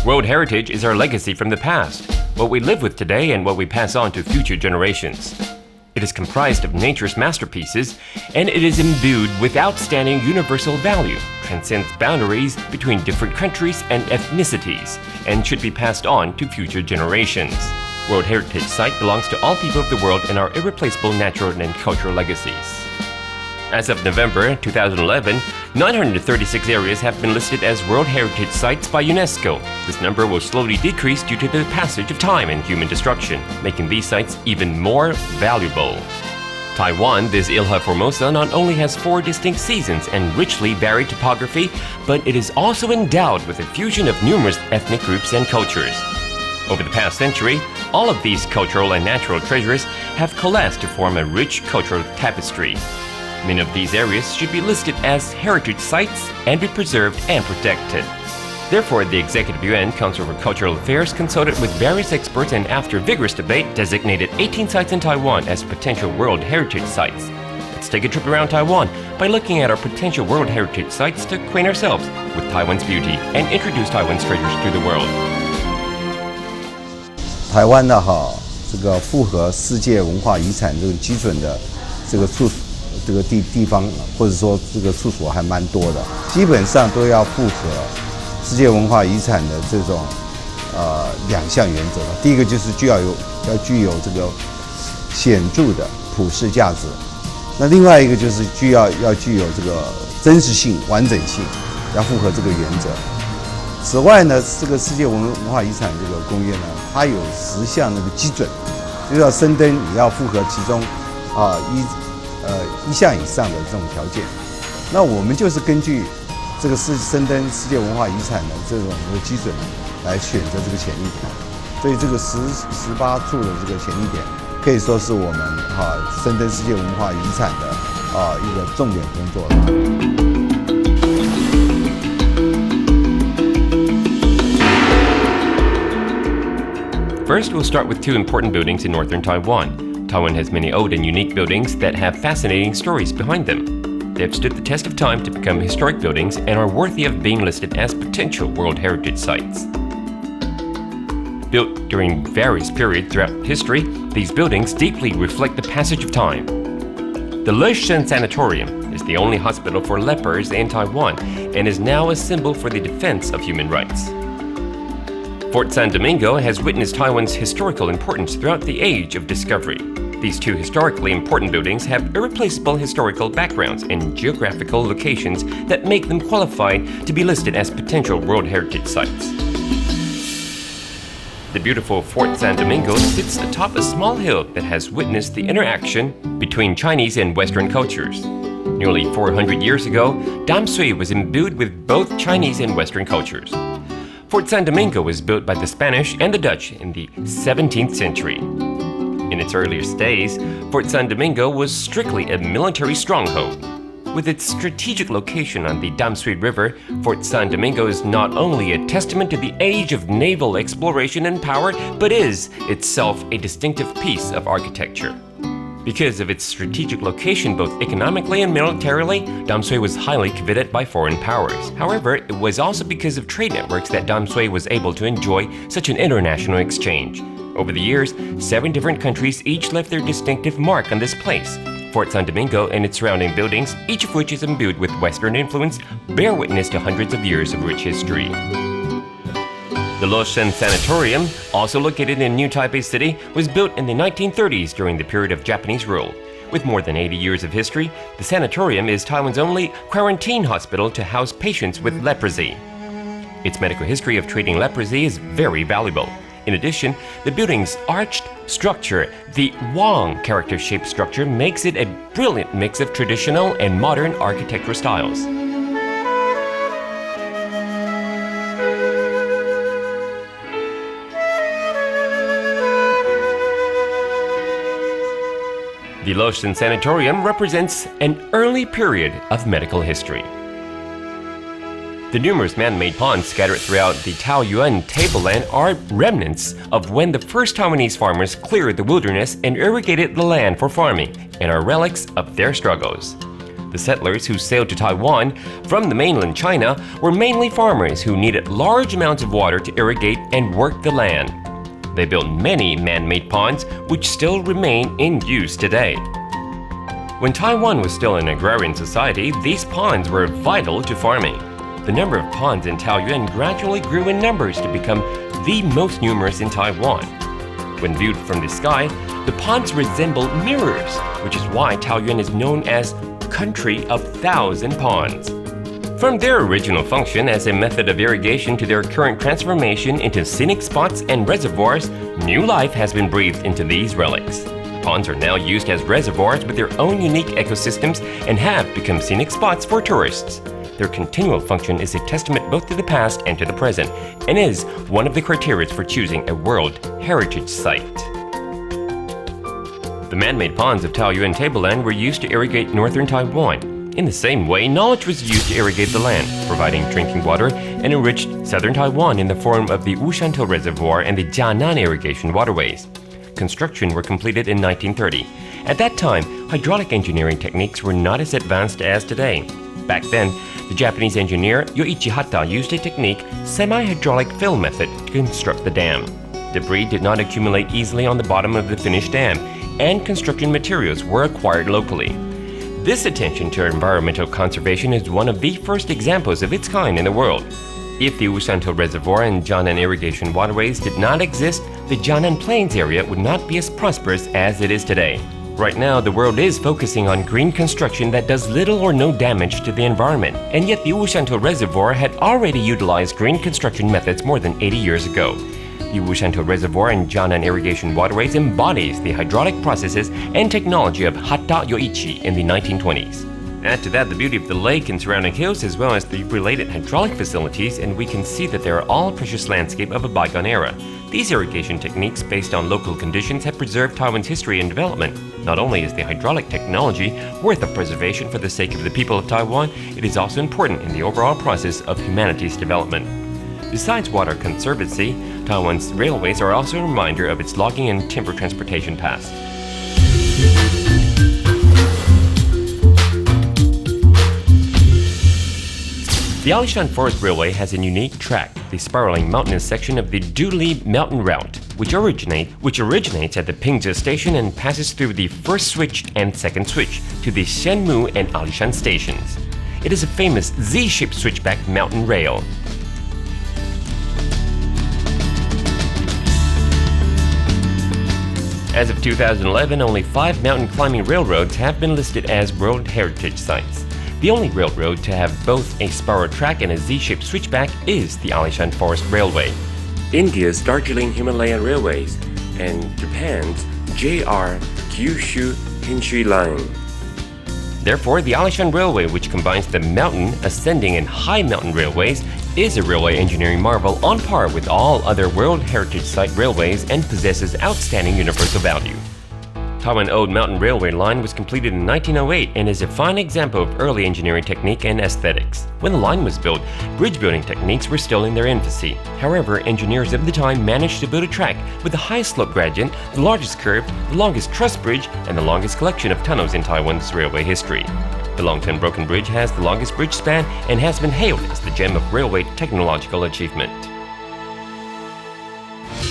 World heritage is our legacy from the past, what we live with today and what we pass on to future generations. It is comprised of nature's masterpieces, and it is imbued with outstanding universal value, transcends boundaries between different countries and ethnicities, and should be passed on to future generations. World Heritage Site belongs to all people of the world and are irreplaceable natural and cultural legacies. As of November 2011, 936 areas have been listed as World Heritage Sites by UNESCO. This number will slowly decrease due to the passage of time and human destruction, making these sites even more valuable. Taiwan, this Isla Formosa, not only has 4 distinct seasons and richly varied topography, but it is also endowed with a fusion of numerous ethnic groups and cultures. Over the past century, all of these cultural and natural treasures have coalesced to form a rich cultural tapestry. Many of these areas should be listed as heritage sites and be preserved and protected. Therefore, the Executive Yuan Council for Cultural Affairs consulted with various experts and after vigorous debate designated 18 sites in Taiwan as potential World Heritage Sites. Let's take a trip around Taiwan by looking at our potential World Heritage Sites to acquaint ourselves with Taiwan's beauty and introduce Taiwan's treasures to the world. 台湾呢，这个符合世界文化遗产这个基准的这个地方，或者说这个处所还蛮多的，基本上都要符合世界文化遗产的这种2项原则。第一个就是要具有这个显著的普世价值，那另外一个就是要具有这个真实性、完整性，要符合这个原则。此外呢，这个世界文化遗产这个公约呢，它有10项那个基准，就要升登也要符合其中1项以上的这种条件。那我们就是根据这个升登世界文化遗产的这种基准来选择这个潜力点。所以这个18处的这个潜力点，可以说是我们升登世界文化遗产的一个重点工作了。First, we'll start with 2 important buildings in northern Taiwan. Taiwan has many old and unique buildings that have fascinating stories behind them. They have stood the test of time to become historic buildings and are worthy of being listed as potential World Heritage Sites. Built during various periods throughout history, these buildings deeply reflect the passage of time. The Le-Shen Sanatorium is the only hospital for lepers in Taiwan and is now a symbol for the defense of human rights. Fort San Domingo has witnessed Taiwan's historical importance throughout the age of discovery. These 2 historically important buildings have irreplaceable historical backgrounds and geographical locations that make them qualified to be listed as potential World Heritage Sites. The beautiful Fort San Domingo sits atop a small hill that has witnessed the interaction between Chinese and Western cultures. Nearly 400 years ago, Damsui was imbued with both Chinese and Western cultures. Fort San Domingo was built by the Spanish and the Dutch in the 17th century. In its earliest days, Fort San Domingo was strictly a military stronghold. With its strategic location on the Damsui River, Fort San Domingo is not only a testament to the age of naval exploration and power, but is itself a distinctive piece of architecture. Because of its strategic location both economically and militarily, Damsui was highly coveted by foreign powers. However, it was also because of trade networks that Damsui was able to enjoy such an international exchange. Over the years, 7 different countries each left their distinctive mark on this place. Fort San Domingo and its surrounding buildings, each of which is imbued with Western influence, bear witness to hundreds of years of rich history. The Le-Shen Sanatorium, also located in New Taipei City, was built in the 1930s during the period of Japanese rule. With more than 80 years of history, the sanatorium is Taiwan's only quarantine hospital to house patients with leprosy. Its medical history of treating leprosy is very valuable. In addition, the building's arched structure, the Wang character-shaped structure, makes it a brilliant mix of traditional and modern architectural styles. The Le-Shen Sanatorium represents an early period of medical history. The numerous man-made ponds scattered throughout the Taoyuan tableland are remnants of when the first Taiwanese farmers cleared the wilderness and irrigated the land for farming, and are relics of their struggles. The settlers who sailed to Taiwan from the mainland China were mainly farmers who needed large amounts of water to irrigate and work the land. They built many man-made ponds, which still remain in use today. When Taiwan was still an agrarian society, these ponds were vital to farming. The number of ponds in Taoyuan gradually grew in numbers to become the most numerous in Taiwan. When viewed from the sky, the ponds resemble mirrors, which is why Taoyuan is known as Country of Thousand Ponds. From their original function as a method of irrigation to their current transformation into scenic spots and reservoirs, new life has been breathed into these relics. Ponds are now used as reservoirs with their own unique ecosystems and have become scenic spots for tourists. Their continual function is a testament both to the past and to the present, and is one of the criteria for choosing a World Heritage Site. The man-made ponds of Taoyuan tableland were used to irrigate northern Taiwan. In the same way, knowledge was used to irrigate the land, providing drinking water, and enriched southern Taiwan in the form of the Wushantou Reservoir and the Jianan irrigation waterways. Construction were completed in 1930. At that time, hydraulic engineering techniques were not as advanced as today. Back then, the Japanese engineer Yoichi Hata used a technique, semi-hydraulic fill method, to construct the dam. Debris did not accumulate easily on the bottom of the finished dam, and construction materials were acquired locally. This attention to environmental conservation is one of the first examples of its kind in the world. If the Wushantou Reservoir and Jianan irrigation waterways did not exist, the Jianan Plains area would not be as prosperous as it is today. Right now, the world is focusing on green construction that does little or no damage to the environment, and yet the Wushantou Reservoir had already utilized green construction methods more than 80 years ago. The Wushantou Reservoir and Jianan irrigation waterways embodies the hydraulic processes and technology of Hata Yoichi in the 1920s. Add to that the beauty of the lake and surrounding hills as well as the related hydraulic facilities, and we can see that they are all precious landscape of a bygone era. These irrigation techniques based on local conditions have preserved Taiwan's history and development. Not only is the hydraulic technology worth of preservation for the sake of the people of Taiwan, it is also important in the overall process of humanity's development. Besides water conservancy, Taiwan's railways are also a reminder of its logging and timber transportation past. The Alishan Forest Railway has a unique track, the spiraling mountainous section of the Duli Mountain Route, which originates at the Pingzhe Station and passes through the first switch and second switch to the Shenmu and Alishan stations. It is a famous Z-shaped switchback mountain rail. As of 2011, only 5 mountain climbing railroads have been listed as World Heritage Sites. The only railroad to have both a spiral track and a Z-shaped switchback is the Alishan Forest Railway. India's Darjeeling Himalayan Railways and Japan's JR Kyushu Hinshui Line. Therefore, the Alishan Railway, which combines the mountain, ascending, and high mountain railways, is a railway engineering marvel on par with all other World Heritage Site railways and possesses outstanding universal value. Taiwan Old Mountain Railway Line was completed in 1908 and is a fine example of early engineering technique and aesthetics. When the line was built, bridge building techniques were still in their infancy. However, engineers of the time managed to build a track with the highest slope gradient, the largest curve, the longest truss bridge, and the longest collection of tunnels in Taiwan's railway history. The Longtan Broken Bridge has the longest bridge span and has been hailed as the gem of railway technological achievement.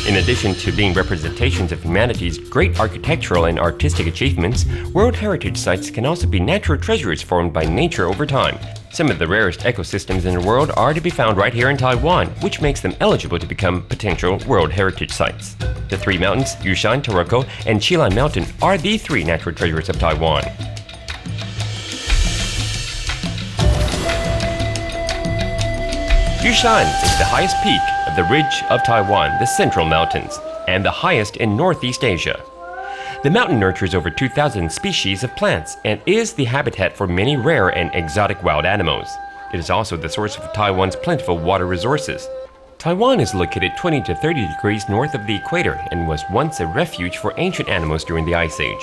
In addition to being representations of humanity's great architectural and artistic achievements, World Heritage Sites can also be natural treasures formed by nature over time. Some of the rarest ecosystems in the world are to be found right here in Taiwan, which makes them eligible to become potential World Heritage Sites. The 3 mountains, Yushan, Taroko, and Chilan Mountain, are the 3 natural treasures of Taiwan. Yushan is the highest peak of the ridge of Taiwan, the Central Mountains, and the highest in Northeast Asia. The mountain nurtures over 2,000 species of plants and is the habitat for many rare and exotic wild animals. It is also the source of Taiwan's plentiful water resources. Taiwan is located 20 to 30 degrees north of the equator and was once a refuge for ancient animals during the Ice Age.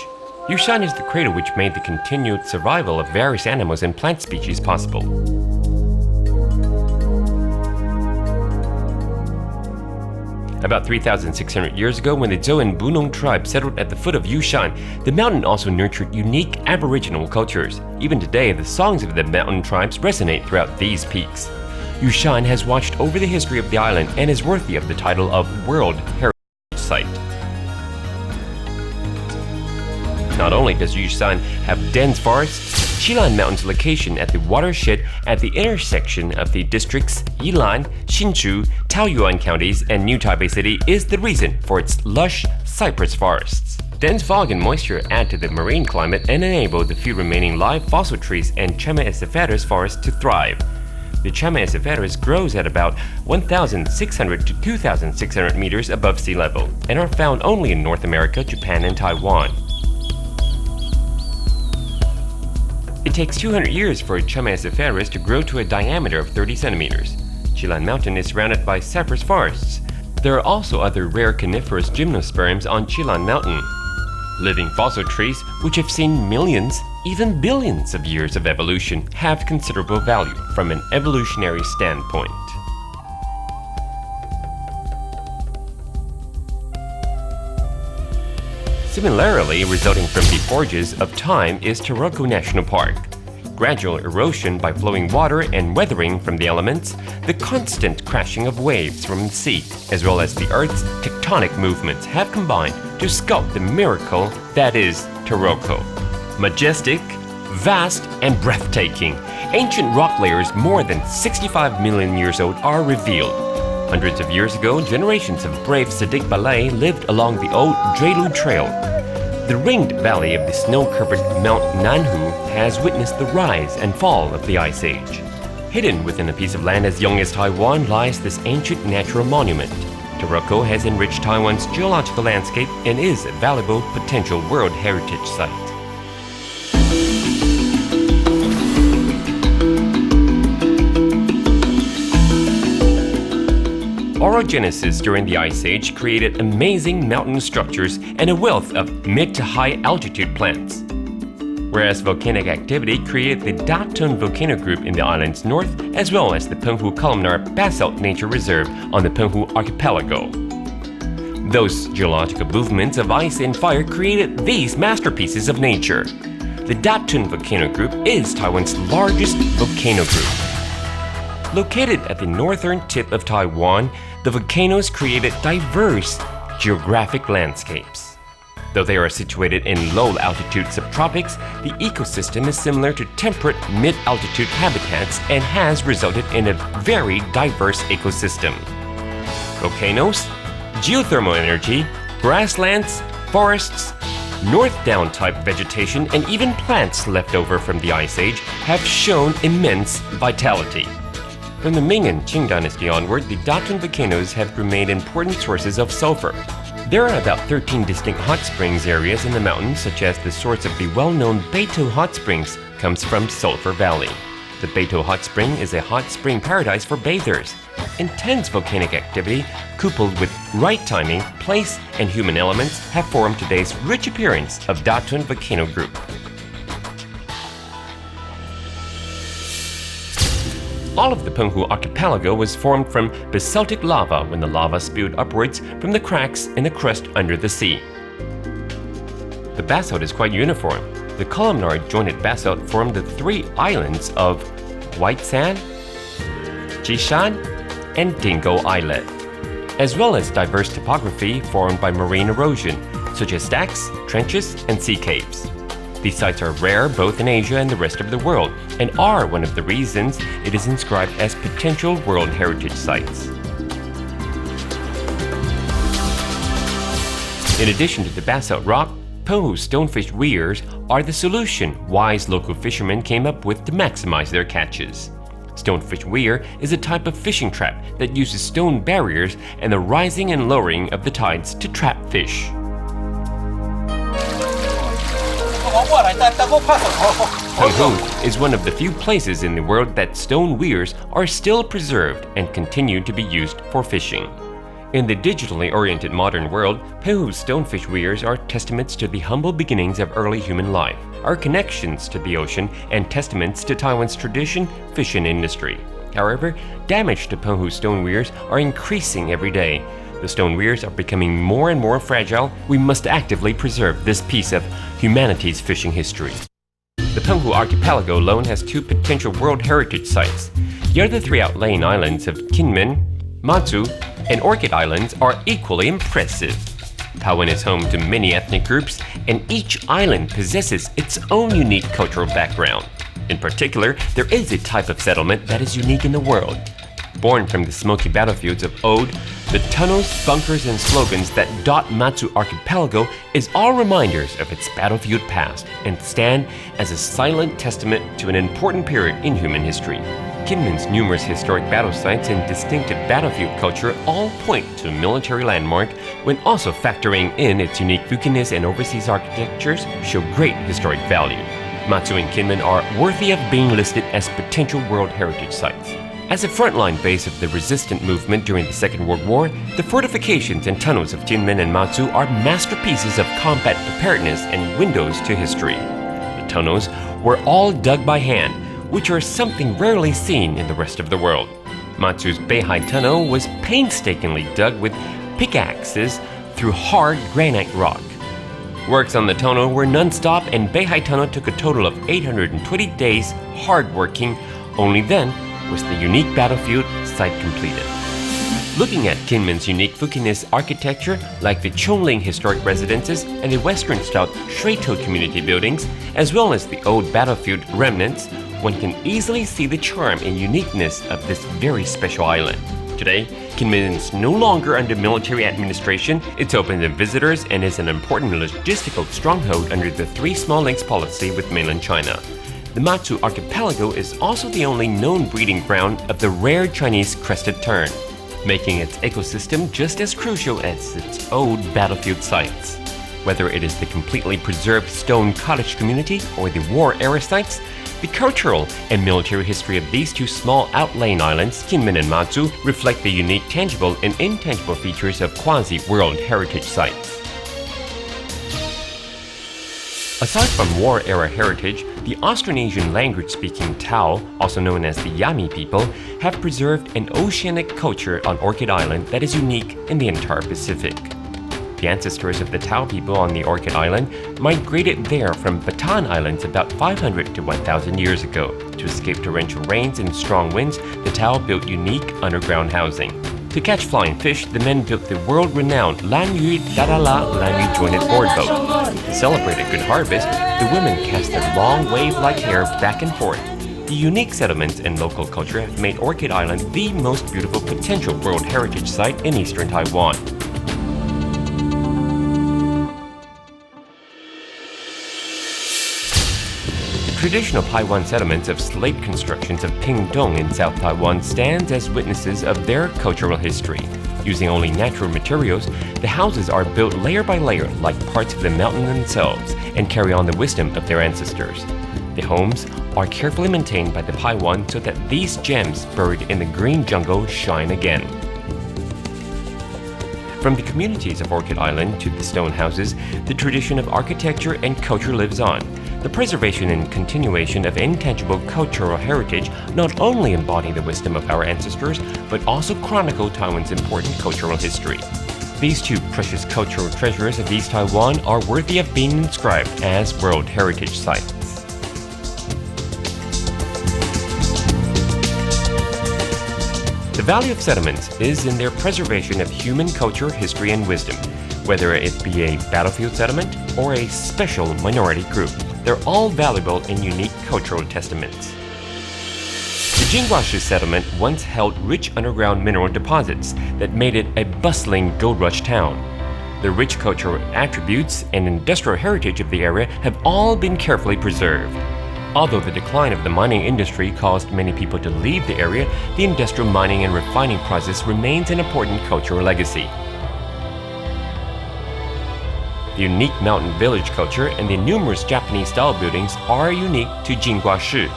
Yushan is the cradle which made the continued survival of various animals and plant species possible. About 3,600 years ago, when the Zhou and Bunong tribes settled at the foot of Yushan, the mountain also nurtured unique aboriginal cultures. Even today, the songs of the mountain tribes resonate throughout these peaks. Yushan has watched over the history of the island and is worthy of the title of World Heritage Site. Not only does Yushan have dense forests, Qilan Mountain's location at the watershed at the intersection of the districts Yilan, Hsinchu, Taoyuan counties, and New Taipei City is the reason for its lush cypress forests. Dense fog and moisture add to the marine climate and enable the few remaining live fossil trees and Chama aciferus forest to thrive. The Chama aciferus grows at about 1,600 to 2,600 meters above sea level and are found only in North America, Japan, and Taiwan. It takes 200 years for a Chama aciferus to grow to a diameter of 30 centimeters. Qilan Mountain is surrounded by cypress forests. There are also other rare coniferous gymnosperms on Qilan Mountain. Living fossil trees, which have seen millions, even billions of years of evolution, have considerable value from an evolutionary standpoint. Similarly, resulting from the forges of time is Taroko National Park. Gradual erosion by flowing water and weathering from the elements, the constant crashing of waves from the sea, as well as the Earth's tectonic movements have combined to sculpt the miracle that is Taroko. Majestic, vast, and breathtaking, ancient rock layers more than 65 million years old are revealed. Hundreds of years ago, generations of brave Sadiq Balay lived along the old Drelu Trail. The ringed valley of the snow-covered Mount Nanhu has witnessed the rise and fall of the Ice Age. Hidden within a piece of land as young as Taiwan lies this ancient natural monument. Taroko has enriched Taiwan's geological landscape and is a valuable potential World Heritage Site. Orogenesis during the Ice Age created amazing mountain structures and a wealth of mid to high altitude plants. Whereas volcanic activity created the Datun volcano group in the island's north, as well as the Penghu Columnar Basalt Nature Reserve on the Penghu Archipelago. Those geological movements of ice and fire created these masterpieces of nature. The Datun volcano group is Taiwan's largest volcano group. Located at the northern tip of Taiwan, the volcanoes created diverse geographic landscapes. Though they are situated in low-altitude subtropics, the ecosystem is similar to temperate mid-altitude habitats and has resulted in a very diverse ecosystem. Volcanoes, geothermal energy, grasslands, forests, north-down type vegetation, and even plants left over from the Ice Age have shown immense vitality. From the Ming and Qing dynasty onward, the Datun volcanoes have remained important sources of sulfur. There are about 13 distinct hot springs areas in the mountains, such as the source of the well-known Beito Hot Springs comes from Sulphur Valley. The Beito Hot Spring is a hot spring paradise for bathers. Intense volcanic activity, coupled with right timing, place, and human elements have formed today's rich appearance of Datun Volcano Group. All of the Penghu Archipelago was formed from basaltic lava when the lava spewed upwards from the cracks in the crust under the sea. The basalt is quite uniform. The columnar jointed basalt formed the three islands of White Sand, Jishan, and Dingo Islet, as well as diverse topography formed by marine erosion, such as stacks, trenches, and sea caves. These sites are rare both in Asia and the rest of the world, and are one of the reasons it is inscribed as potential World Heritage Sites. In addition to the basalt rock, Penghu stonefish weirs are the solution wise local fishermen came up with to maximize their catches. Stonefish weir is a type of fishing trap that uses stone barriers and the rising and lowering of the tides to trap fish. Penghu is one of the few places in the world that stone weirs are still preserved and continue to be used for fishing. In the digitally oriented modern world, Penghu's stonefish weirs are testaments to the humble beginnings of early human life, our connections to the ocean, and testaments to Taiwan's tradition, fishing industry. However, damage to Penghu stone weirs are increasing every day. The stone weirs are becoming more and more fragile. We must actively preserve this piece of humanity's fishing history. The Penghu archipelago alone has 2 potential World Heritage Sites. The other 3 outlying islands of Kinmen, Matsu, and Orchid Islands are equally impressive. Taiwan is home to many ethnic groups, and each island possesses its own unique cultural background. In particular, there is a type of settlement that is unique in the world. Born from the smoky battlefields of Ode, the tunnels, bunkers, and slogans that dot Matsu Archipelago is all reminders of its battlefield past and stand as a silent testament to an important period in human history. Kinmen's numerous historic battle sites and distinctive battlefield culture all point to a military landmark, when also factoring in its unique Fukinese and overseas architectures show great historic value. Matsu and Kinmen are worthy of being listed as potential World Heritage Sites. As a frontline base of the resistant movement during the Second World War, the fortifications and tunnels of Kinmen and Matsu are masterpieces of combat preparedness and windows to history. The tunnels were all dug by hand, which are something rarely seen in the rest of the world. Matsu's Beihai Tunnel was painstakingly dug with pickaxes through hard granite rock. Works on the tunnel were non-stop, and Beihai Tunnel took a total of 820 days hard working. Only then was the unique battlefield site completed. Looking at Kinmen's unique Fukinese architecture, like the Chongling historic residences and the Western-style Shuito community buildings, as well as the old battlefield remnants, one can easily see the charm and uniqueness of this very special island. Today, Kinmen is no longer under military administration. It's open to visitors and is an important logistical stronghold under the 3 small links policy with mainland China. The Matsu Archipelago is also the only known breeding ground of the rare Chinese crested tern, making its ecosystem just as crucial as its old battlefield sites. Whether it is the completely preserved stone cottage community or the war-era sites, the cultural and military history of these 2 small outlying islands, Kinmen and Matsu, reflect the unique tangible and intangible features of quasi-World Heritage Sites. Aside from war-era heritage, the Austronesian language-speaking Tao, also known as the Yami people, have preserved an oceanic culture on Orchid Island that is unique in the entire Pacific. The ancestors of the Tao people on the Orchid Island migrated there from Bataan Islands about 500 to 1,000 years ago. To escape torrential rains and strong winds, the Tao built unique underground housing. To catch flying fish, the men built the world-renowned Lanyu Dadala Lanyu jointed board boat. To celebrate a good harvest, the women cast their long wave-like hair back and forth. The unique settlements and local culture have made Orchid Island the most beautiful potential World Heritage Site in eastern Taiwan. Traditional Taiwan settlements of slate constructions of Pingdong in South Taiwan stands as witnesses of their cultural history. Using only natural materials, the houses are built layer by layer like parts of the mountain themselves and carry on the wisdom of their ancestors. The homes are carefully maintained by the Taiwan so that these gems buried in the green jungle shine again. From the communities of Orchid Island to the stone houses, the tradition of architecture and culture lives on. The preservation and continuation of intangible cultural heritage not only embody the wisdom of our ancestors, but also chronicle Taiwan's important cultural history. These 2 precious cultural treasures of East Taiwan are worthy of being inscribed as World Heritage Sites. The value of settlements is in their preservation of human culture, history, and wisdom. Whether it be a battlefield settlement or a special minority group, they're all valuable and unique cultural testaments. The Jingguashi settlement once held rich underground mineral deposits that made it a bustling gold rush town. The rich cultural attributes and industrial heritage of the area have all been carefully preserved. Although the decline of the mining industry caused many people to leave the area, the industrial mining and refining process remains an important cultural legacy. The unique mountain village culture and the numerous Japanese-style buildings are unique to Jingguashi.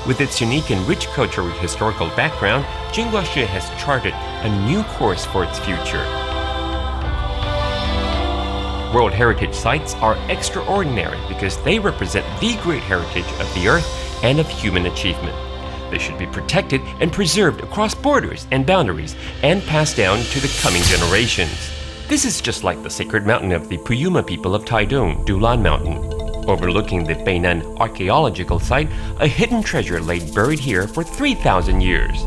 With its unique and rich cultural historical background, Jingguashi has charted a new course for its future. World Heritage Sites are extraordinary because they represent the great heritage of the earth and of human achievement. They should be protected and preserved across borders and boundaries and passed down to the coming generations. This is just like the sacred mountain of the Puyuma people of Taidong, Dulan Mountain. Overlooking the Beinan archaeological site, a hidden treasure lay buried here for 3,000 years.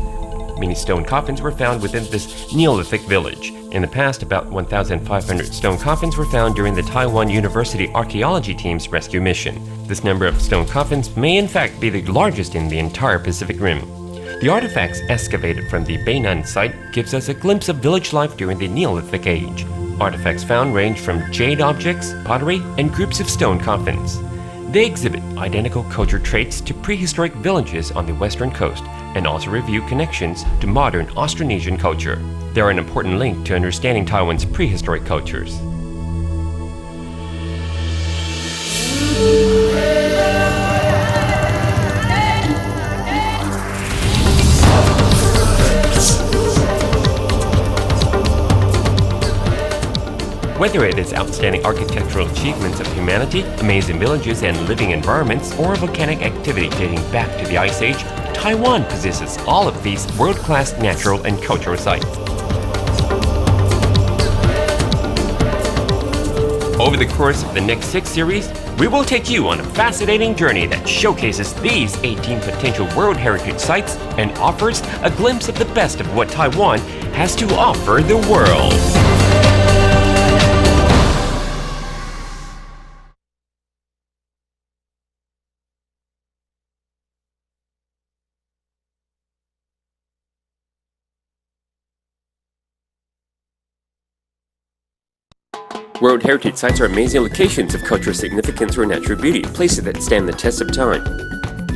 Many stone coffins were found within this Neolithic village. In the past, about 1,500 stone coffins were found during the Taiwan University archaeology team's rescue mission. This number of stone coffins may in fact be the largest in the entire Pacific Rim. The artifacts excavated from the Beinan site gives us a glimpse of village life during the Neolithic age. Artifacts found range from jade objects, pottery, and groups of stone coffins. They exhibit identical culture traits to prehistoric villages on the western coast and also review connections to modern Austronesian culture. They are an important link to understanding Taiwan's prehistoric cultures. Whether it is outstanding architectural achievements of humanity, amazing villages and living environments, or volcanic activity dating back to the Ice Age, Taiwan possesses all of these world-class natural and cultural sites. Over the course of the next 6 series, we will take you on a fascinating journey that showcases these 18 potential World Heritage Sites and offers a glimpse of the best of what Taiwan has to offer the world. World Heritage Sites are amazing locations of cultural significance or natural beauty, places that stand the test of time.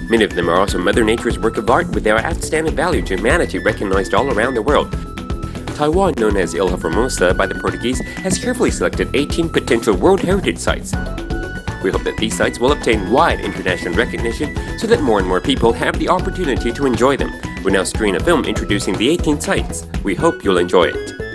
Many of them are also Mother Nature's work of art with their outstanding value to humanity recognized all around the world. Taiwan, known as Ilha Formosa by the Portuguese, has carefully selected 18 potential World Heritage Sites. We hope that these sites will obtain wide international recognition so that more and more people have the opportunity to enjoy them. We're now screening a film introducing the 18 sites. We hope you'll enjoy it.